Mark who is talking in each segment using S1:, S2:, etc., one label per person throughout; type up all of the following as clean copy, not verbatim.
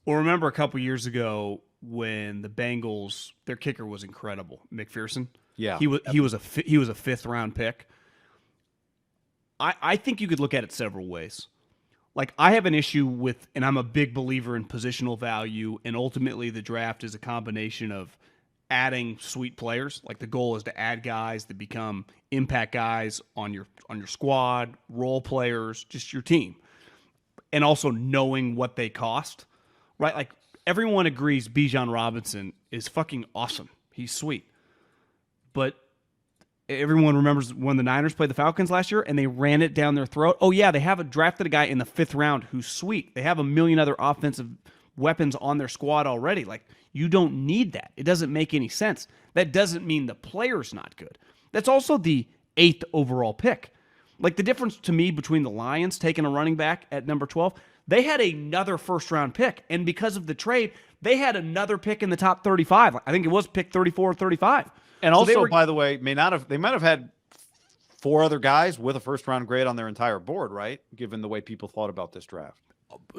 S1: Well, remember a couple years ago when the Bengals, their kicker was incredible, McPherson.
S2: Yeah.
S1: He was a fifth round pick. I think you could look at it several ways. Like I have an issue with, and I'm a big believer in positional value, and ultimately the draft is a combination of adding sweet players. Like the goal is to add guys that become impact guys on your squad, role players, just your team, and also knowing what they cost. Right? Like everyone agrees Bijan Robinson is fucking awesome. He's sweet. But everyone remembers when the Niners played the Falcons last year and they ran it down their throat. Oh, yeah, they have drafted a guy in the fifth round who's sweet. They have a million other offensive weapons on their squad already. Like, you don't need that. It doesn't make any sense. That doesn't mean the player's not good. That's also the eighth overall pick. Like, the difference to me between the Lions taking a running back at number 12, they had another first round pick. And because of the trade, they had another pick in the top 35. I think it was pick 34 or 35.
S2: And also, by the way, they might have had four other guys with a first round grade on their entire board, right? Given the way people thought about this draft.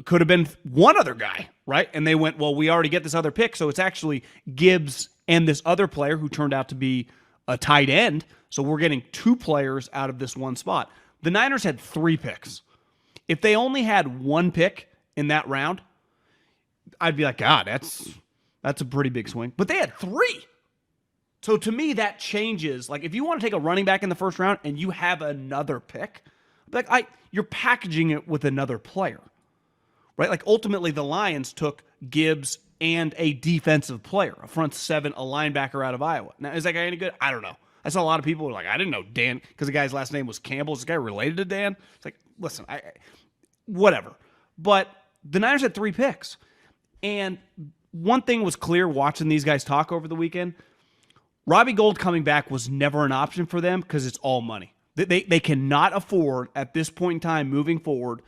S1: Could have been one other guy, right? And they went, well, we already get this other pick. So it's actually Gibbs and this other player who turned out to be a tight end. So we're getting two players out of this one spot. The Niners had three picks. If they only had one pick in that round, I'd be like, God, that's a pretty big swing. But they had three. So to me, that changes. Like, if you want to take a running back in the first round and you have another pick, like you're packaging it with another player, right? Like, ultimately, the Lions took Gibbs and a defensive player, a front seven, a linebacker out of Iowa. Now, is that guy any good? I don't know. I saw a lot of people who were like, I didn't know Dan, because the guy's last name was Campbell. Is this guy related to Dan? It's like, listen, whatever. But the Niners had three picks. And one thing was clear watching these guys talk over the weekend. Robbie Gould coming back was never an option for them because it's all money. They cannot afford at this point in time moving forward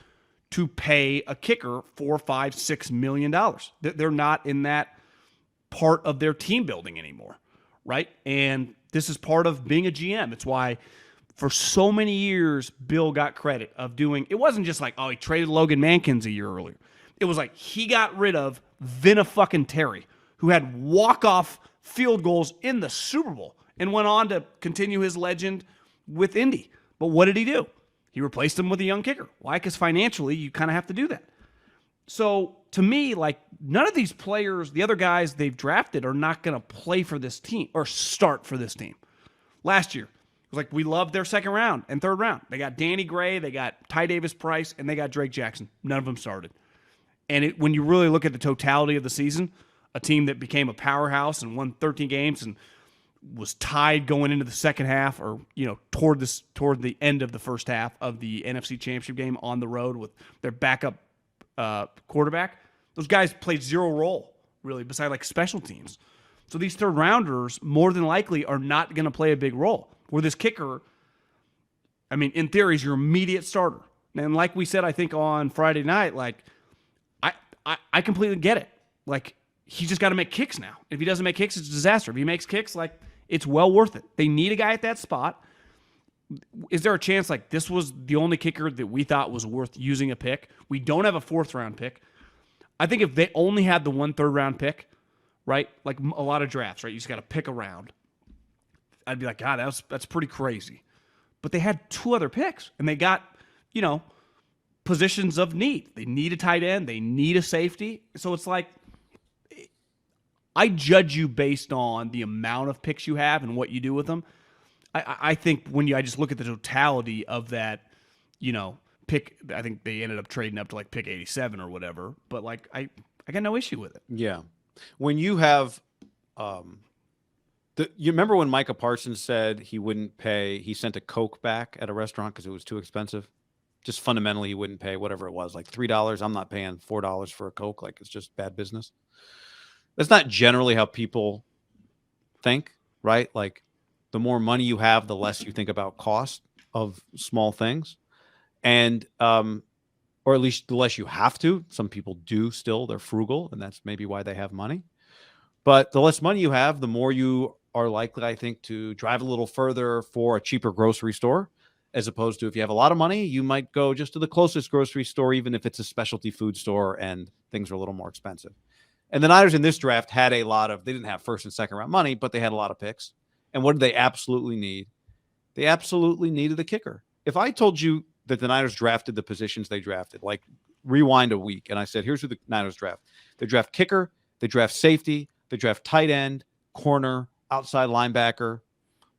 S1: to pay a kicker $4, $5, $6 million. They're not in that part of their team building anymore, right? And this is part of being a GM. It's why for so many years Bill got credit of doing. It wasn't just like, oh, he traded Logan Mankins a year earlier. It was like he got rid of Vinna fucking Terry, who had walk-off field goals in the Super Bowl and went on to continue his legend with Indy. But what did he do? He replaced him with a young kicker. Why? Because financially, you kind of have to do that. So to me, like, none of these players, the other guys they've drafted, are not going to play for this team or start for this team. Last year, it was like we loved their second round and third round. They got Danny Gray, they got Ty Davis Price, and they got Drake Jackson. None of them started. And when you really look at the totality of the season, a team that became a powerhouse and won 13 games and was tied going into the second half, or toward the end of the first half of the NFC Championship game on the road with their backup quarterback. Those guys played zero role really, beside like special teams. So these third rounders more than likely are not going to play a big role. Where this kicker, I mean, in theory, is your immediate starter. And like we said, I think on Friday night, like I completely get it. Like, he's just got to make kicks now. If he doesn't make kicks, it's a disaster. If he makes kicks, like, it's well worth it. They need a guy at that spot. Is there a chance, like, this was the only kicker that we thought was worth using a pick? We don't have a fourth-round pick. I think if they only had the one third-round pick, right, like a lot of drafts, right, you just got to pick a round, I'd be like, God, that's pretty crazy. But they had two other picks, and they got, positions of need. They need a tight end. They need a safety. So it's like, I judge you based on the amount of picks you have and what you do with them. I think I just look at the totality of that, pick. I think they ended up trading up to like pick 87 or whatever. But like, I got no issue with it.
S2: Yeah. When you have, you remember when Micah Parsons said he sent a Coke back at a restaurant because it was too expensive? Just fundamentally, he wouldn't pay whatever it was, like $3. I'm not paying $4 for a Coke. Like, it's just bad business. That's not generally how people think, right? Like, the more money you have, the less you think about cost of small things. And, or at least the less you have to. Some people do still. They're frugal, and that's maybe why they have money. But the less money you have, the more you are likely, I think, to drive a little further for a cheaper grocery store as opposed to if you have a lot of money, you might go just to the closest grocery store, even if it's a specialty food store and things are a little more expensive. And the Niners in this draft had a lot of, they didn't have first and second round money, but they had a lot of picks. And what did they absolutely need? They absolutely needed a kicker. If I told you that the Niners drafted the positions they drafted, like rewind a week, and I said, here's who the Niners draft. They draft kicker, they draft safety, they draft tight end, corner, outside linebacker,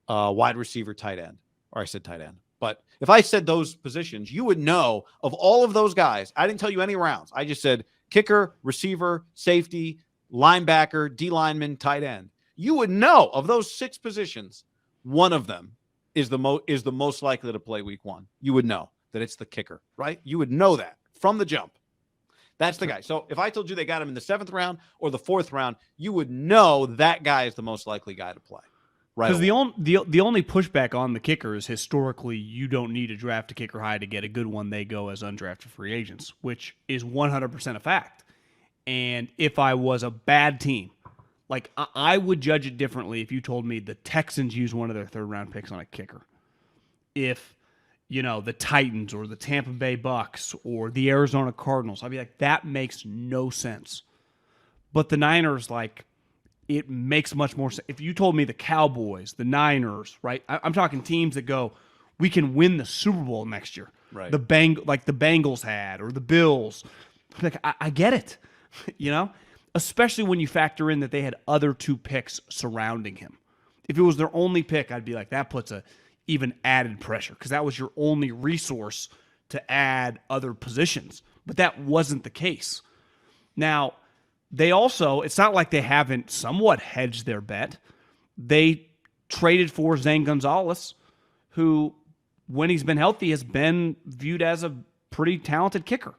S2: wide receiver, tight end. Or I said tight end. But if I said those positions, you would know of all of those guys. I didn't tell you any rounds. I just said kicker, receiver, safety, linebacker, D lineman, tight end. You would know of those 6 positions, one of them is the most likely to play week 1. You would know that it's the kicker, right? You would know that from the jump. That's the guy. So if I told you they got him in the 7th round or the 4th round, you would know that guy is the most likely guy to play. Right.
S1: Because the only pushback on the kicker is historically you don't need to draft a kicker high to get a good one. They go as undrafted free agents, which is 100% a fact. And if I was a bad team, like I would judge it differently if you told me the Texans use one of their 3rd round picks on a kicker. If, the Titans or the Tampa Bay Bucks or the Arizona Cardinals, I'd be like, that makes no sense. But the Niners, it makes much more sense. If you told me the Cowboys, the Niners, right? I'm talking teams that go, we can win the Super Bowl next year.
S2: Right.
S1: The Bengals had, or the Bills. Like, I get it, especially when you factor in that they had other 2 picks surrounding him. If it was their only pick, I'd be like, that puts a even added pressure because that was your only resource to add other positions. But that wasn't the case. Now, they also, it's not like they haven't somewhat hedged their bet. They traded for Zane Gonzalez, who, when he's been healthy, has been viewed as a pretty talented kicker.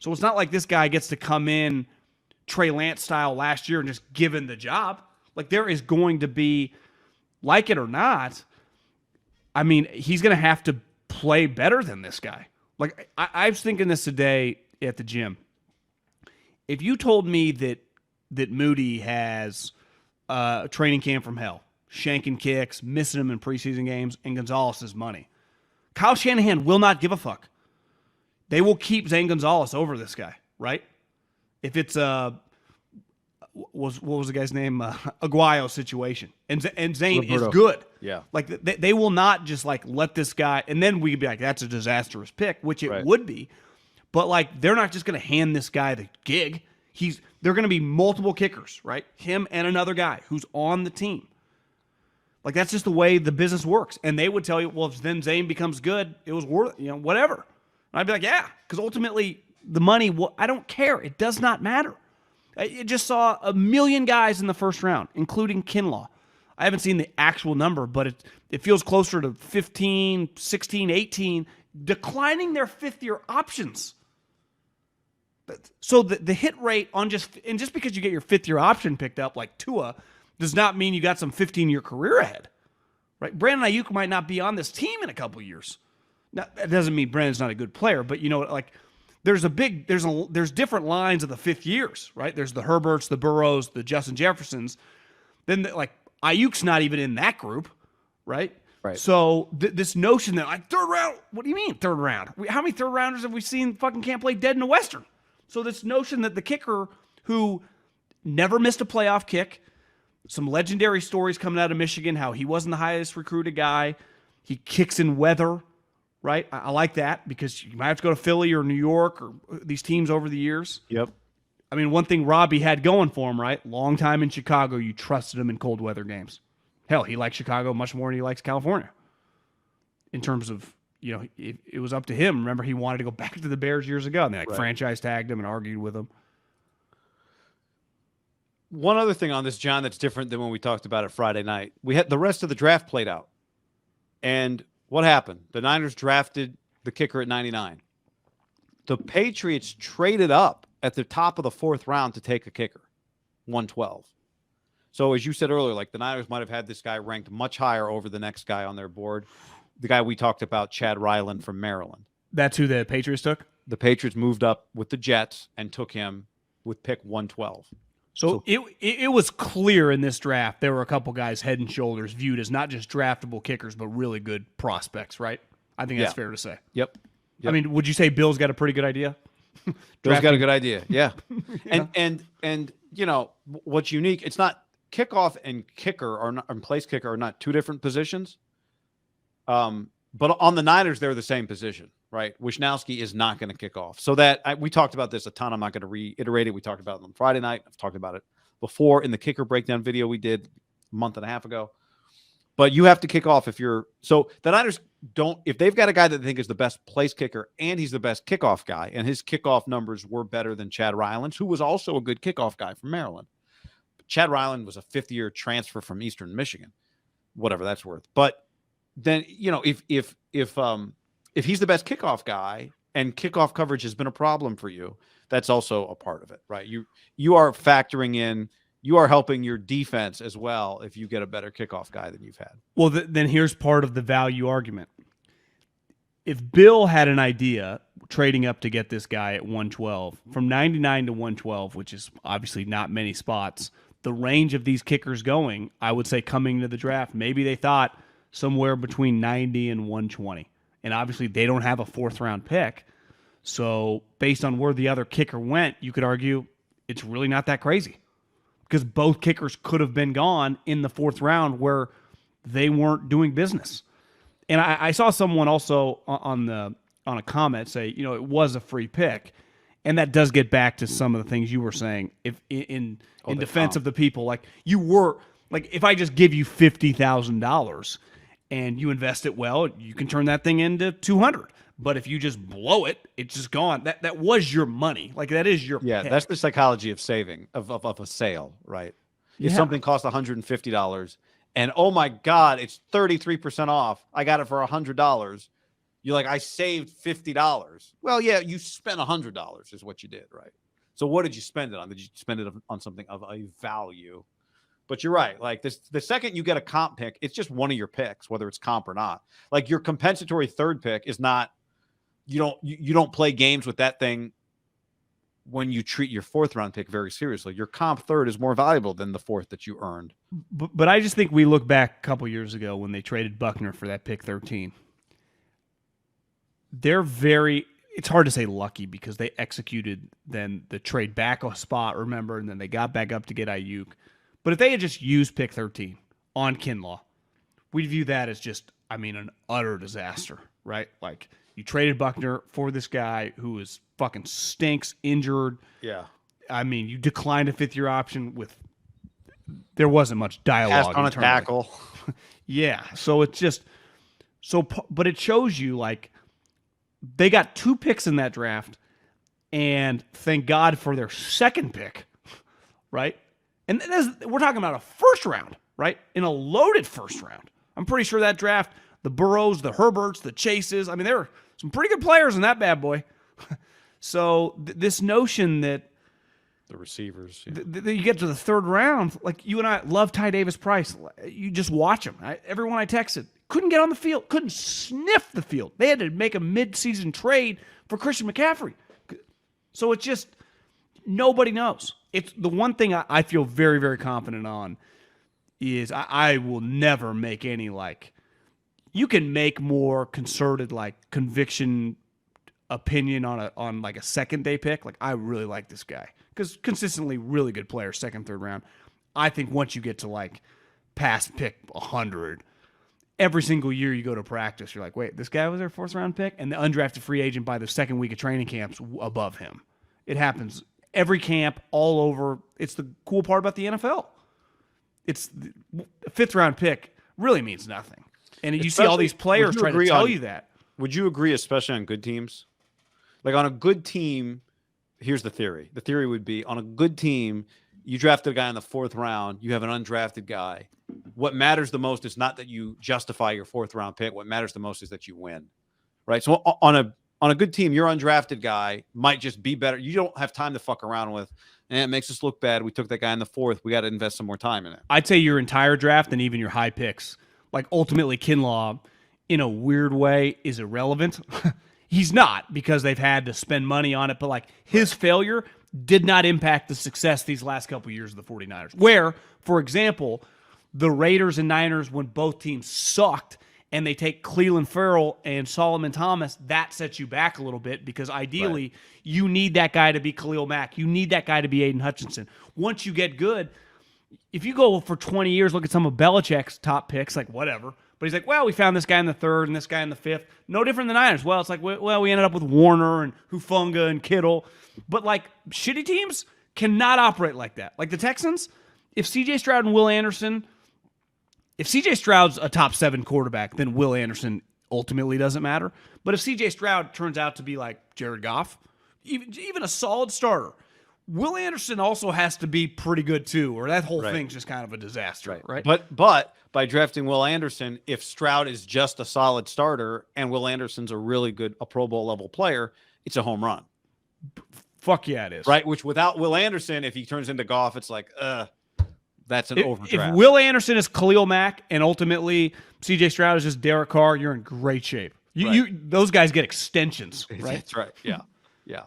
S1: So it's not like this guy gets to come in Trey Lance style last year and just given the job. Like, there is going to be, like it or not, he's going to have to play better than this guy. Like, I was thinking this today at the gym. If you told me that Moody has a training camp from hell, shanking kicks, missing them in preseason games, and Gonzalez is money, Kyle Shanahan will not give a fuck. They will keep Zane Gonzalez over this guy, right? If it's what was the guy's name? Aguayo situation, and Zane
S2: Roberto.
S1: is good.
S2: Yeah,
S1: like they will not just let this guy, and then we could be like, that's a disastrous pick, which it would be. But they're not just going to hand this guy the gig. They're going to be multiple kickers, right? Him and another guy who's on the team. Like, that's just the way the business works. And they would tell you, well, if then Zane becomes good, it was worth, whatever. And I'd be like, yeah, because ultimately the money, I don't care. It does not matter. I just saw 1 million guys in the 1st round, including Kinlaw. I haven't seen the actual number, but it feels closer to 15, 16, 18, declining their 5th-year options. So the hit rate on just because you get your 5th-year option picked up like Tua does not mean you got some 15-year career ahead, right? Brandon Ayuk might not be on this team in a couple years. Now, that doesn't mean Brandon's not a good player, but there's different lines of the 5th years, right? There's the Herberts, the Burrows, the Justin Jeffersons. Then Ayuk's not even in that group, right?
S2: Right.
S1: So this notion that 3rd round, what do you mean 3rd round? How many 3rd rounders have we seen fucking can't play dead in the Western? So this notion that the kicker who never missed a playoff kick, some legendary stories coming out of Michigan, how he wasn't the highest recruited guy. He kicks in weather, right? I like that because you might have to go to Philly or New York or these teams over the years.
S2: Yep.
S1: One thing Robbie had going for him, right? Long time in Chicago, you trusted him in cold weather games. Hell, he likes Chicago much more than he likes California. In terms of, it was up to him. Remember, he wanted to go back to the Bears years ago, and they franchise tagged him and argued with him.
S2: One other thing on this, John, that's different than when we talked about it Friday night. We had the rest of the draft played out. And what happened? The Niners drafted the kicker at 99. The Patriots traded up at the top of the 4th round to take a kicker, 112. So as you said earlier, the Niners might have had this guy ranked much higher over the next guy on their board. The guy we talked about, Chad Ryland from Maryland.
S1: That's who the Patriots took?
S2: The Patriots moved up with the Jets and took him with pick 112.
S1: So it was clear in this draft there were a couple guys head and shoulders viewed as not just draftable kickers, but really good prospects, right? I think that's fair to say.
S2: Yep.
S1: I mean, would you say Bill's got a pretty good idea?
S2: Bill's got a good idea. Yeah. And you know, what's unique, it's not kickoff and kicker are not, and place kicker are not two different positions. But on the Niners, they're the same position, right? Wisnowski is not going to kick off. So we talked about this a ton. I'm not going to reiterate it. We talked about it on Friday night. I've talked about it before in the kicker breakdown video we did a month and a half ago. But you have to kick off so the Niners if they've got a guy that they think is the best place kicker and he's the best kickoff guy, and his kickoff numbers were better than Chad Ryland's, who was also a good kickoff guy from Maryland. But Chad Ryland was a fifth-year transfer from Eastern Michigan, whatever that's worth. But then, you know, if he's the best kickoff guy and kickoff coverage has been a problem for you, that's also a part of it, right? You are factoring in, you are helping your defense as well if you get a better kickoff guy than you've had.
S1: Well, then here's part of the value argument. If Bill had an idea trading up to get this guy at 112, from 99 to 112, which is obviously not many spots, the range of these kickers going, I would say coming to the draft, maybe they thought somewhere between 90 and 120. And obviously they don't have a fourth-round pick. So based on where the other kicker went, you could argue it's really not that crazy, because both kickers could have been gone in the fourth round where they weren't doing business. And I saw someone also on a comment say, you know, it was a free pick. And that does get back to some of the things you were saying. If in defense of the people, like if I just give you $50,000 and you invest it well, you can turn that thing into 200. But if you just blow it, it's just gone. That was your money. Like, that is your pick.
S2: That's the psychology of saving, of a sale, right? If something costs $150 and, oh my God, it's 33% off, I got it for $100. You're like, I saved $50. Well, yeah, you spent $100 is what you did, right? So what did you spend it on? Did you spend it on something of a value? But you're right. Like, the second you get a comp pick, it's just one of your picks, whether it's comp or not. Like, your compensatory third pick is not, you don't play games with that thing when you treat your fourth round pick very seriously. Your comp third is more valuable than the fourth that you earned.
S1: But I just think we look back a couple years ago when they traded Buckner for that pick 13. It's hard to say lucky, because they executed then the trade back a spot, remember, and then they got back up to get Ayuk. But if they had just used pick 13 on Kinlaw, we'd view that as just, an utter disaster, right? Like, you traded Buckner for this guy who is fucking stinks, injured.
S2: Yeah.
S1: You declined a fifth-year option there wasn't much dialogue.
S2: Passed on a tackle.
S1: Yeah. So it's just, but it shows you, like, they got 2 picks in that draft, and thank God for their second pick, right? And we're talking about a first round, right? In a loaded first round. I'm pretty sure that draft, the Burrows, the Herberts, the Chases, there were some pretty good players in that bad boy. So this notion that
S2: the receivers,
S1: you get to the third round, like, you and I love Ty Davis Price. You just watch him. Everyone I texted couldn't get on the field, couldn't sniff the field. They had to make a mid-season trade for Christian McCaffrey. So it's just, nobody knows. It's the one thing I feel very, very confident on is I will never make any, like, you can make more concerted, like, conviction opinion on like a second day pick. Like, I really like this guy because consistently really good player, second, third round. I think once you get to, like, past pick 100, every single year you go to practice, you're like, wait, this guy was their fourth round pick, and the undrafted free agent by the second week of training camp's above him. It happens every camp, all over. It's the cool part about the NFL. It's a fifth round pick really means nothing. And you see all these players try to tell you that.
S2: Would you agree, especially on good teams? Like, on a good team, here's the theory. The theory would be, on a good team, you drafted a guy in the fourth round, you have an undrafted guy. What matters the most is not that you justify your fourth round pick. What matters the most is that you win. Right? So on a good team, your undrafted guy might just be better. You don't have time to fuck around with, and it makes us look bad. We took that guy in the fourth. We got to invest some more time in it.
S1: I'd say your entire draft and even your high picks. Like, ultimately, Kinlaw, in a weird way, is irrelevant. He's not, because they've had to spend money on it, but, like, his failure did not impact the success these last couple of years of the 49ers. Where, for example, the Raiders and Niners, when both teams sucked and they take Cleveland Farrell and Solomon Thomas, that sets you back a little bit because ideally you need that guy to be Khalil Mack. You need that guy to be Aiden Hutchinson. Once you get good, if you go for 20 years, look at some of Belichick's top picks, like whatever. But he's like, well, we found this guy in the 3rd and this guy in the 5th. No different than the Niners. Well, it's like, well, we ended up with Warner and Hufanga and Kittle. But like shitty teams cannot operate like that. Like the Texans, if C.J. Stroud and Will Anderson, if C.J. Stroud's a top 7 quarterback, then Will Anderson ultimately doesn't matter. But if C.J. Stroud turns out to be like Jared Goff, even a solid starter, Will Anderson also has to be pretty good too, or that whole thing's just kind of a disaster, right?
S2: But by drafting Will Anderson, if Stroud is just a solid starter and Will Anderson's a really good, a Pro Bowl level player, it's a home run.
S1: Fuck yeah, it is.
S2: Right? Which without Will Anderson, if he turns into Goff, it's like, that's an overdraft.
S1: If Will Anderson is Khalil Mack and ultimately C.J. Stroud is just Derek Carr, you're in great shape. Those guys get extensions, right?
S2: That's right. Yeah. Yeah.